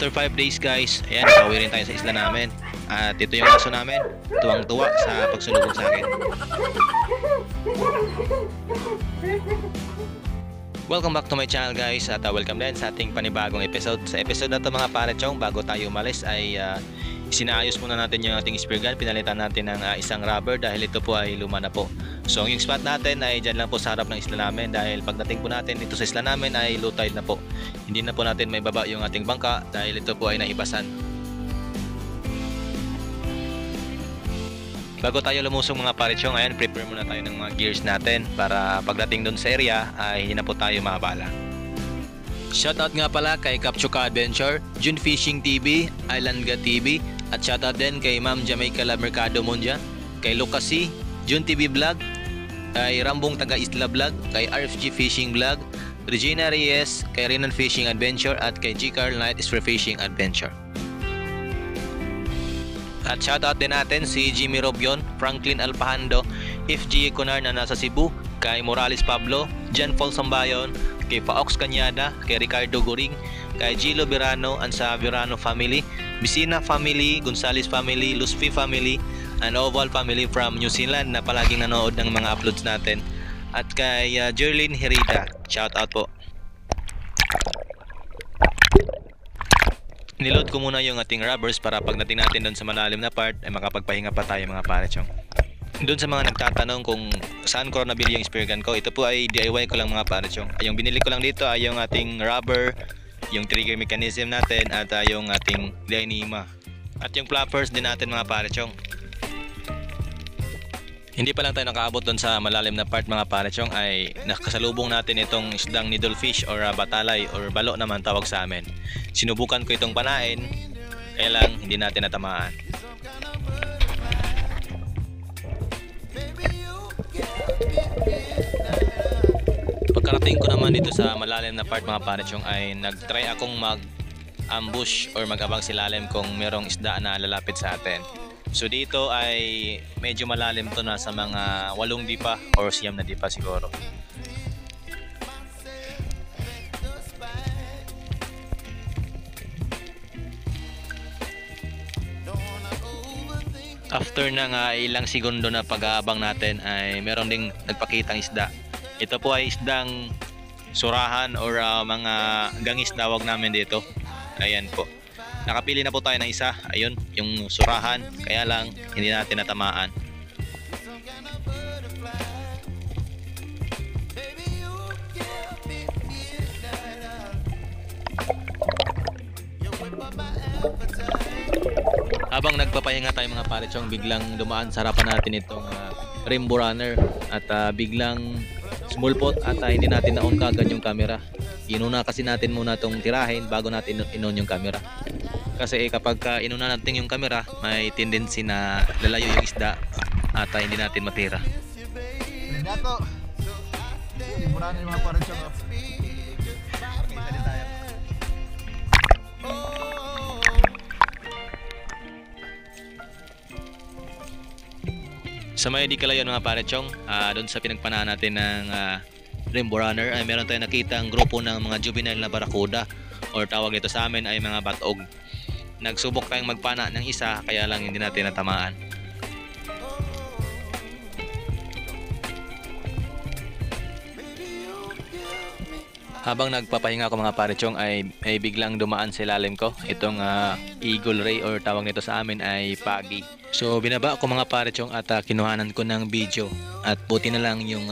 After 5 days guys, ayan, nakauwi rin tayo sa isla namin. At ito yung aso namin, tuwang-tuwa sa pagsulubong sa akin. Welcome back to my channel guys, at welcome din sa ating panibagong episode. Sa episode na to mga parechong, bago tayo umalis ay sinaayos muna natin yung ating spear gun. Pinalitan natin ng isang rubber dahil ito po ay luma na po. So yung spot natin ay dyan lang po sa harap ng isla namin, dahil pagdating po natin dito sa isla namin ay low tide na po. Hindi na po natin may baba yung ating bangka dahil ito po ay naibasan. Bago tayo lumusong mga parechong, ayan, prepare muna tayo ng mga gears natin para pagdating doon sa area ay hindi na po tayo maabala. Shoutout nga pala kay Kapchuka Adventure, June Fishing TV, Islandga TV, at shoutout din kay Ma'am Jamaica La Mercado Monja, kay Lucas C, June TV Vlog, kay Rambong Taga Isla Vlog, kay RFG Fishing Vlog, Regina Reyes, kay Renan Fishing Adventure, at kay G. Carl Night is for Fishing Adventure. At shoutout din natin si Jimmy Robion, Franklin Alpahando, FG Conar na nasa Cebu, kay Morales Pablo, Jan Paul Sambayon, kay Paox Cañada, kay Ricardo Goring, kay Gilo Verano and sa Verano family, Bisina family, Gonzales family, Lusfi family, and Oval family from New Zealand na palaging nanood ng mga uploads natin. At kay Jerlyn Herida, shoutout po. Niload ko muna yung ating rubbers para pagdating natin doon sa malalim na part ay makapagpahinga pa tayo mga parechong. Doon sa mga nagtatanong kung saan ko nabili yung spear gun ko, ito po ay DIY ko lang mga parechong. Yung binili ko lang dito ay yung ating rubber, yung trigger mechanism natin, at yung ating Dyneema. At yung flappers din natin mga parechong. Hindi pa lang tayo nakaabot doon sa malalim na part mga parechong ay nakasalubong natin itong isdang needlefish or batalay or balo naman tawag sa amin. Sinubukan ko itong panain, kaya lang hindi natin natamaan. Pagkarating ko naman dito sa malalim na part mga parechong ay nagtry akong mag-ambush or mag-abang silalim kung merong isda na lalapit sa atin. So dito ay medyo malalim to, na sa mga 8 dipa or 9 na dipa siguro. After ng ilang segundo na pag-aabang natin ay meron ding nagpakitang isda. Ito po ay isdang surahan or mga gangis tawag namin dito. Ayan po. Nakapili na po tayo ng isa, ayun, yung surahan, kaya lang hindi natin natamaan. Habang nagpapahinga tayo mga parechong, biglang dumaan sa harapan natin itong Rainbow Runner at biglang small pot at hindi natin na-on kagad yung camera. Inuna kasi natin muna itong tirahin bago natin in-on yung camera. Kasi kapag inuna natin yung camera, may tendency na lalayo yung isda at hindi natin matira. Dato. Mura na yung mga parechong. Sa may di kalayon mga parechong, doon sa pinagpanahan natin ng Rainbow Runner ay meron tayong nakita ang grupo ng mga juvenile na barakuda or tawag dito sa amin ay mga batog. Nagsubok tayong magpana ng isa, kaya lang hindi natin natamaan. Habang nagpapahinga ko mga parechong ay biglang dumaan sa ilalim ko itong eagle ray or tawag nito sa amin ay pagi. So binaba ko mga parechong at kinuhanan ko ng video, at buti na lang yung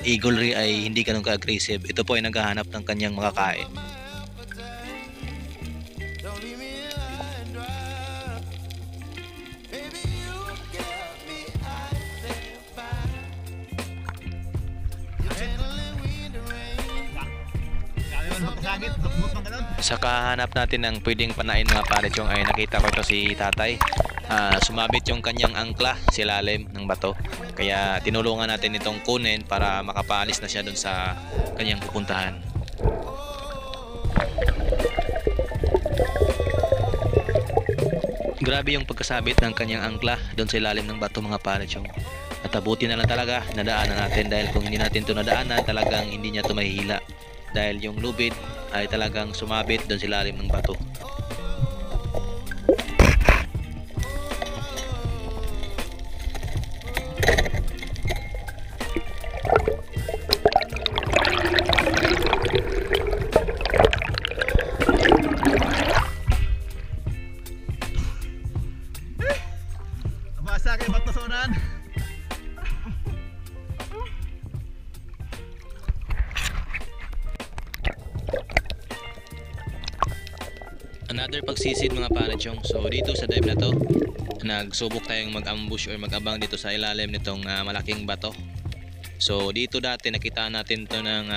eagle ray ay hindi ganun ka-aggressive. Ito po ay naghahanap ng kanyang makakain. Sa kahanap natin ng pwedeng panain mga parechong ay nakita ko ito si tatay. Sumabit yung kanyang angkla sa ilalim ng bato, kaya tinulungan natin itong kunin para makapaalis na siya dun sa kanyang pupuntahan. Grabe yung pagkasabit ng kanyang angkla dun sa ilalim ng bato mga parechong. At abuti na lang talaga nadaanan natin, dahil kung hindi natin ito nadaanan talagang hindi niya ito mahihila, dahil yung lubid ay talagang sumabit doon sa ilalim ng bato. tanan. Another pagsisid mga panachong. So dito sa dive na to, nagsubok tayong mag-ambush or mag-abang dito sa ilalim nitong malaking bato. So dito dati nakita natin to ng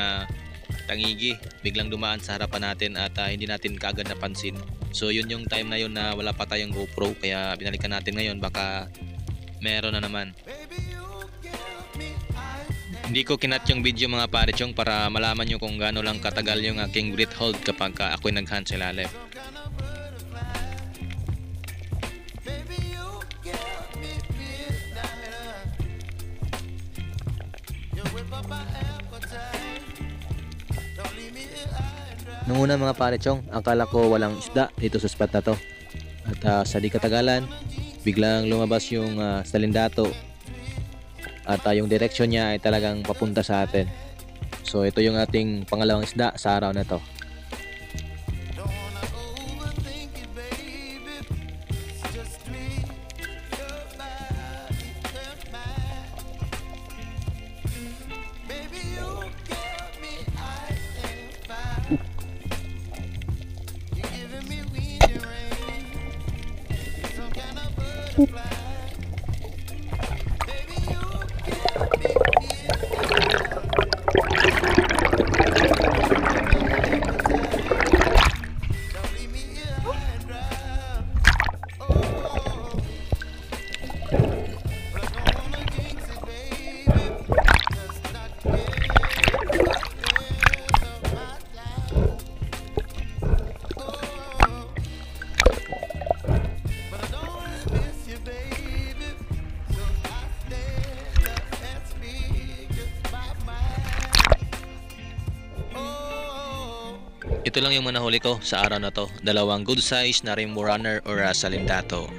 tangigi, biglang dumaan sa harapan natin at hindi natin kaagad napansin. So yun yung time na yun na wala pa tayong GoPro, kaya binalikan natin ngayon, baka meron na naman. Hindi ko kinat yung video mga panachong para malaman nyo kung gaano lang katagal yung aking breath hold kapag ako'y nag-hand sa ilalim. Nung una mga panachong, akala ko walang isda dito sa spot na to. At sa di katagalan, biglang lumabas yung salindato. At yung direksyon niya ay talagang papunta sa atin. So ito yung ating pangalawang isda sa araw na to. Ito lang yung manahuli ko sa araw na to. Dalawang good size na rainbow runner or salindato.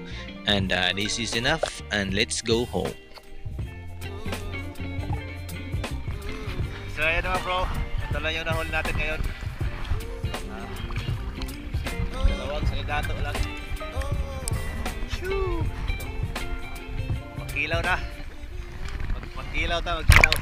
And this is enough and let's go home. So ayan mga bro, ito lang yung nahuli natin ngayon. Dalawang salindato lang. Shoo! Magkilaw na. Magkilaw ta, magkilaw.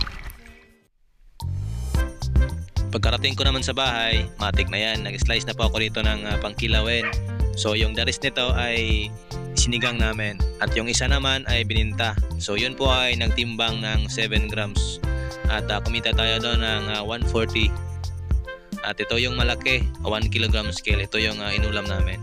Pagkarating ko naman sa bahay, matik na yan. Nag-slice na po ako dito ng pangkilawin. So yung the rest nito ay sinigang namin. At yung isa naman ay bininta. So yun po ay nagtimbang ng 7 grams. At kumita tayo doon ng 140. At ito yung malaki, 1 kilogram scale. Ito yung inulam namin.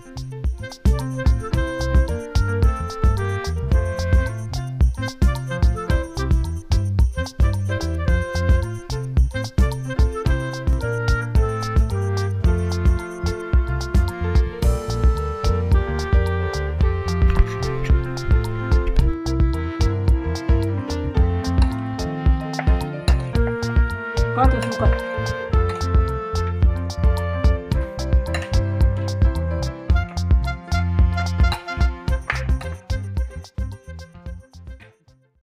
Quanto suka?